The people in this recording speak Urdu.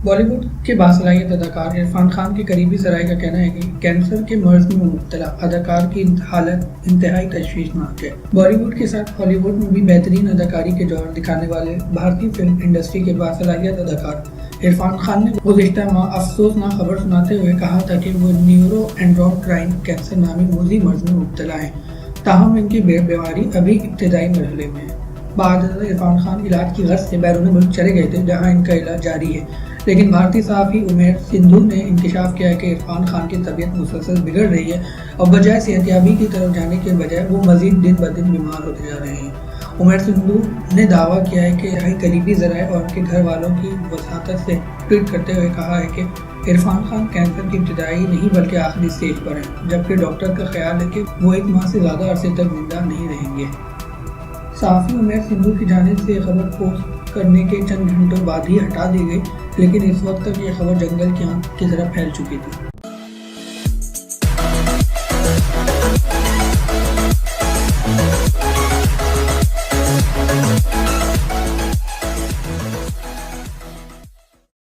بالی ووڈ کے باصلاحیت اداکار عرفان خان کے قریبی ذرائع کا کہنا ہے کہ کینسر کے مرض میں مبتلا اداکار کی حالت انتہائی تشویشناک ہے۔ بالی ووڈ کے ساتھ ہالی ووڈ میں بھی بہترین اداکاری کے جوہر دکھانے والے بھارتی فلم انڈسٹری کے باصلاحیت اداکار عرفان خان نے گزشتہ ماہ افسوسناک خبر سناتے ہوئے کہا تھا کہ وہ نیورو اینڈوکرائن کینسر نامی موذی مرض میں مبتلا ہیں، تاہم ان کی بیماری ابھی ابتدائی مرحلے میں ہے۔ بعد عرفان خان علاج کی غرض سے بیرون ملک چلے گئے تھے، جہاں ان کا علاج جاری ہے، لیکن بھارتی صحافی امیر سندھو نے انکشاف کیا ہے کہ عرفان خان کی طبیعت مسلسل بگڑ رہی ہے اور بجائے صحتیابی کی طرف جانے کے بجائے وہ مزید دن بدن بیمار ہوتے جا رہے ہیں۔ امیر سندھو نے دعویٰ کیا ہے کہ قریبی ذرائع اور ان کے گھر والوں کی وساطت سے ٹویٹ کرتے ہوئے کہا ہے کہ عرفان خان کینسر کی ابتدائی نہیں بلکہ آخری اسٹیج پر ہیں، جبکہ ڈاکٹر کا خیال ہے کہ وہ 1 ماہ سے زیادہ عرصے تک زندہ نہیں رہیں گے۔ صحافی امیر سندھو کی جانب سے یہ خبر پوسٹ کرنے کے چند گھنٹوں بعد ہی ہٹا دی گئی، لیکن اس وقت تک یہ خبر جنگل کی آنکھ کی طرح پھیل چکی تھی۔